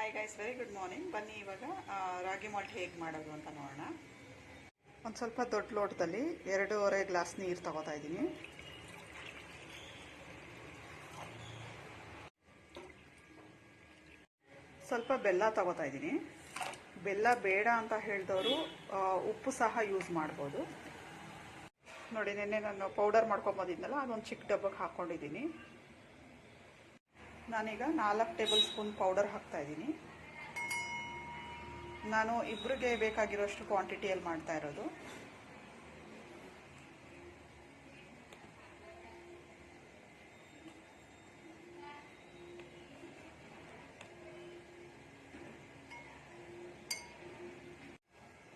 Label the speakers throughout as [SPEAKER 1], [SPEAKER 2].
[SPEAKER 1] Hi guys, very good morning. ಬನ್ನಿ ಇವಾಗ ರಾಗಿ malt ಹೇಗೆ ಮಾಡೋದು ಅಂತ ನೋಡೋಣ. ಒಂದು ಸ್ವಲ್ಪ ದೊಡ್ಡ ಲೋಟದಲ್ಲಿ 2.5 ಗ್ಲಾಸ್ ನೀರು ತಗೋತಾ ಇದ್ದೀನಿ. ಸ್ವಲ್ಪ ಬೆಲ್ಲ ತಗೋತಾ ಇದ್ದೀನಿ. ಬೆಲ್ಲ ಬೇಡ ಅಂತ ಹೇಳಿದವರು ಉಪ್ಪು ಸಹ ಯೂಸ್ ಮಾಡ್ಬೋದು. ನೋಡಿ, ನೆನ್ನೆ ನಾನು ಪೌಡರ್ ಮಾಡ್ಕೊಂಬಂದಿದ್ನಲ್ಲ, ಅದೊಂದು ಚಿಕ್ಕ ಡಬ್ಬಕ್ಕೆ ಹಾಕ್ಕೊಂಡಿದ್ದೀನಿ. ನಾನೀಗ 4 ಟೇಬಲ್ ಸ್ಪೂನ್ ಪೌಡರ್ ಹಾಕ್ತಾ ಇದ್ದೀನಿ. ನಾನು ಇಬ್ಬರಿಗೆ ಬೇಕಾಗಿರೋಷ್ಟು ಕ್ವಾಂಟಿಟಿಯಲ್ಲಿ ಮಾಡ್ತಾ ಇರೋದು.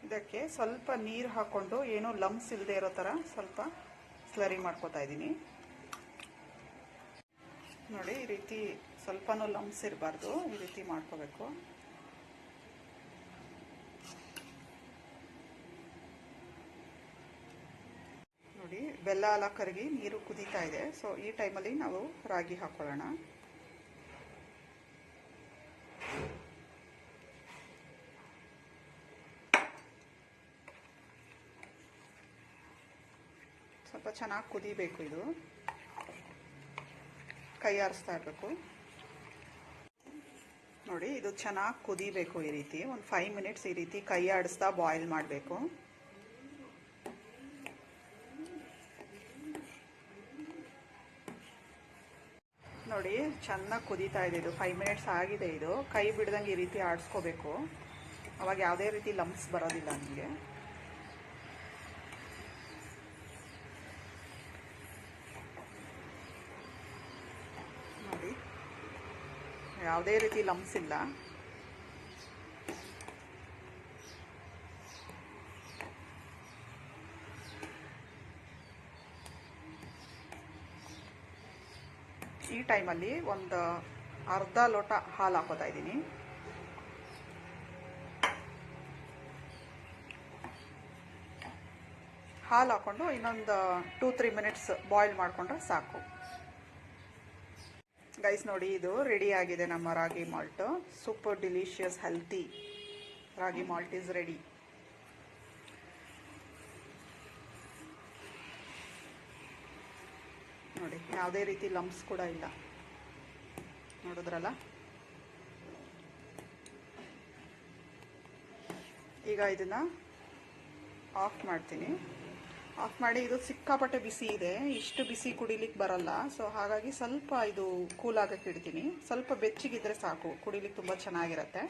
[SPEAKER 1] ಇದಕ್ಕೆ ಸ್ವಲ್ಪ ನೀರು ಹಾಕ್ಕೊಂಡು ಏನೋ ಲಂಪ್ಸ್ ಇಲ್ಲದೆ ಇರೋ ಥರ ಸ್ವಲ್ಪ ಸ್ಲರಿ ಮಾಡ್ಕೋತಾ ಇದ್ದೀನಿ. ನೋಡಿ, ಈ ರೀತಿ ಸ್ವಲ್ಪನೂ ಲಂಪ್ಸ್ ಇರಬಾರ್ದು, ಈ ರೀತಿ ಮಾಡ್ಕೋಬೇಕು. ನೋಡಿ, ಬೆಲ್ಲ ಎಲ್ಲ ಕರಗಿ ನೀರು ಕುದೀತಾ ಇದೆ. ಸೊ ಈ ಟೈಮಲ್ಲಿ ನಾವು ರಾಗಿ ಹಾಕೊಳ್ಳೋಣ. ಸ್ವಲ್ಪ ಚೆನ್ನಾಗಿ ಕುದಿಬೇಕು. ಇದು ಕೈ ಆರಿಸ್ತಾ ಇರಬೇಕು. ನೋಡಿ, ಇದು ಚೆನ್ನಾಗಿ ಕುದಿಬೇಕು. ಈ ರೀತಿ ಒಂದು 5 ಮಿನಿಟ್ಸ್ ಈ ರೀತಿ ಕೈ ಆಡಿಸ್ತಾ ಬಾಯ್ಲ್ ಮಾಡಬೇಕು. ನೋಡಿ, ಚೆನ್ನಾಗಿ ಕುದೀತಾ ಇದೆ. ಇದು 5 ಮಿನಿಟ್ಸ್ ಆಗಿದೆ. ಇದು ಕೈ ಬಿಡ್ದಂಗೆ ಈ ರೀತಿ ಆಡಿಸ್ಕೋಬೇಕು. ಅವಾಗ ಯಾವುದೇ ರೀತಿ ಲಂಪ್ಸ್ ಬರೋದಿಲ್ಲ ನಿಮಗೆ. ನೋಡಿ, ಯಾವುದೇ ರೀತಿ ಲಂಪ್ಸ್ ಇಲ್ಲ. ಈ ಟೈಮಲ್ಲಿ ಒಂದು ಅರ್ಧ ಲೋಟ ಹಾಲು ಹಾಕೋತಾ ಇದ್ದೀನಿ. ಹಾಲು ಹಾಕ್ಕೊಂಡು ಇನ್ನೊಂದು 2-3 ಮಿನಿಟ್ಸ್ ಬಾಯ್ಲ್ ಮಾಡಿಕೊಂಡ್ರೆ ಸಾಕು. ಗೈಸ್ ನೋಡಿ, ಇದು ರೆಡಿ ಆಗಿದೆ ನಮ್ಮ ragi malt. Super delicious healthy ragi malt is ready. ನೋಡಿ, ಯಾವುದೇ ರೀತಿ ಲಂಪ್ಸ್ ಕೂಡ ಇಲ್ಲ. ನೋಡಿದ್ರಲ್ಲ. ಈಗ ಇದನ್ನು ಆಫ್ ಮಾಡ್ತೀನಿ. ಆಫ್ ಮಾಡಿ, ಇದು ಸಿಕ್ಕಾಪಟ್ಟೆ ಬಿಸಿ ಇದೆ. ಇಷ್ಟು ಬಿಸಿ ಕುಡಿಲಿಕ್ಕೆ ಬರಲ್ಲ. ಸೊ ಹಾಗಾಗಿ ಸ್ವಲ್ಪ ಇದು ಕೂಲ್ ಆಗಕ್ಕೆ ಇಡ್ತೀನಿ. ಸ್ವಲ್ಪ ಬೆಚ್ಚಗಿದ್ರೆ ಸಾಕು, ಕುಡಿಲಿಕ್ಕೆ ತುಂಬ ಚೆನ್ನಾಗಿರುತ್ತೆ.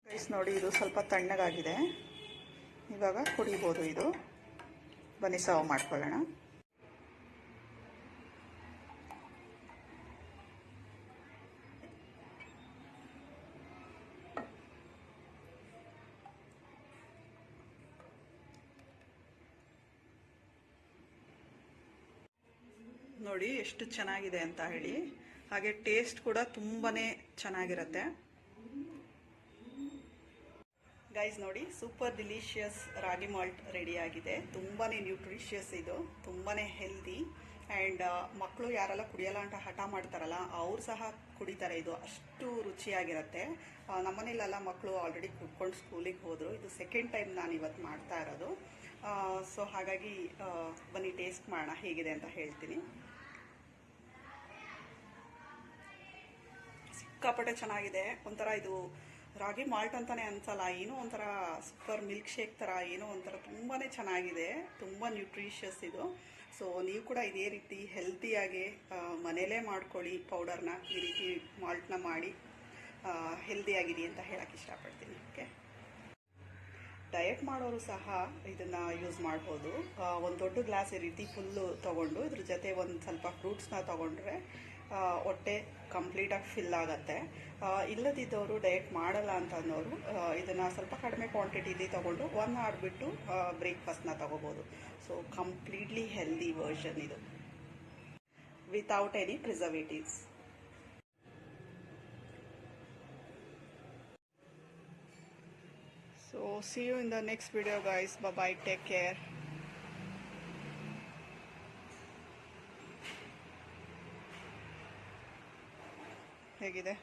[SPEAKER 1] ಗೈಸ್ ನೋಡಿ, ಇದು ಸ್ವಲ್ಪ ತಣ್ಣಗಾಗಿದೆ. ಇವಾಗ ಕುಡಿಬೋದು ಇದು. ಬನ್ನಿ ಸರ್ವ್ ಮಾಡ್ಕೊಳ್ಳೋಣ. ನೋಡಿ ಎಷ್ಟು ಚೆನ್ನಾಗಿದೆ ಅಂತ ಹೇಳಿ. ಹಾಗೆ ಟೇಸ್ಟ್ ಕೂಡ ತುಂಬಾನೇ ಚೆನ್ನಾಗಿರುತ್ತೆ. ಗೈಸ್ ನೋಡಿ, ಸೂಪರ್ ಡಿಲಿಷಿಯಸ್ ರಾಗಿ ಮಾಲ್ಟ್ ರೆಡಿ ಆಗಿದೆ. ತುಂಬಾನೇ ನ್ಯೂಟ್ರಿಷಿಯಸ್, ಇದು ತುಂಬಾನೇ ಹೆಲ್ದಿ. ಆ್ಯಂಡ್ ಮಕ್ಕಳು ಯಾರೆಲ್ಲ ಕುಡಿಯಲ್ಲ ಅಂತ ಹಠ ಮಾಡ್ತಾರಲ್ಲ, ಅವ್ರು ಸಹ ಕುಡಿತಾರೆ. ಇದು ಅಷ್ಟು ರುಚಿಯಾಗಿರುತ್ತೆ. ನಮ್ಮನೇಲೆಲ್ಲ ಮಕ್ಕಳು ಆಲ್ರೆಡಿ ಕುಡ್ಕೊಂಡು ಸ್ಕೂಲಿಗೆ ಹೋದರು. ಇದು ಸೆಕೆಂಡ್ ಟೈಮ್ ನಾನು ಇವತ್ತು ಮಾಡ್ತಾ ಇರೋದು. ಸೊ ಹಾಗಾಗಿ ಬನ್ನಿ ಟೇಸ್ಟ್ ಮಾಡೋಣ ಹೇಗಿದೆ ಅಂತ ಹೇಳ್ತೀನಿ. ಸಿಕ್ಕಾಪಟ್ಟೆ ಚೆನ್ನಾಗಿದೆ. ಒಂಥರ ಇದು ರಾಗಿ ಮಾಲ್ಟ್ ಅಂತಾನೆ ಅನ್ಸಲ್ಲ, ಏನೋ ಒಂಥರ ಸೂಪರ್ ಮಿಲ್ಕ್ ಶೇಕ್ ಥರ, ಏನೋ ಒಂಥರ ತುಂಬಾ ಚೆನ್ನಾಗಿದೆ. ತುಂಬ ನ್ಯೂಟ್ರಿಷಿಯಸ್ ಇದು. ಸೊ ನೀವು ಕೂಡ ಇದೇ ರೀತಿ ಹೆಲ್ತಿಯಾಗಿ ಮನೇಲೇ ಮಾಡ್ಕೊಳ್ಳಿ. ಪೌಡರ್ನ ಈ ರೀತಿ ಮಾಲ್ಟ್ನ ಮಾಡಿ ಹೆಲ್ದಿಯಾಗಿರಿ ಅಂತ ಹೇಳಕ್ಕೆ ಇಷ್ಟಪಡ್ತೀನಿ. ಓಕೆ, ಡಯಟ್ ಮಾಡೋರು ಸಹ ಇದನ್ನು ಯೂಸ್ ಮಾಡ್ಬೋದು. ಒಂದು ದೊಡ್ಡ ಗ್ಲಾಸ್ ಈ ರೀತಿ ಫುಲ್ಲು ತೊಗೊಂಡು ಇದ್ರ ಜೊತೆ ಒಂದು ಸ್ವಲ್ಪ ಫ್ರೂಟ್ಸ್ನ ತೊಗೊಂಡ್ರೆ ಹೊಟ್ಟೆ ಕಂಪ್ಲೀಟಾಗಿ ಫಿಲ್ ಆಗುತ್ತೆ. ಇಲ್ಲದಿದ್ದವರು ಡಯಟ್ ಮಾಡಲ್ಲ ಅಂತಂದವರು ಇದನ್ನು ಸ್ವಲ್ಪ ಕಡಿಮೆ ಕ್ವಾಂಟಿಟಿಲಿ ತೊಗೊಂಡು 1 ಅವರ್ ಬಿಟ್ಟು ಬ್ರೇಕ್ಫಾಸ್ಟ್ನ ತೊಗೋಬೋದು. ಸೊ ಕಂಪ್ಲೀಟ್ಲಿ ಹೆಲ್ದಿ ವರ್ಷನ್ ಇದು, without any preservatives. So see you in the next video guys. Bye bye, take care. ಹೇಗಿದೆ?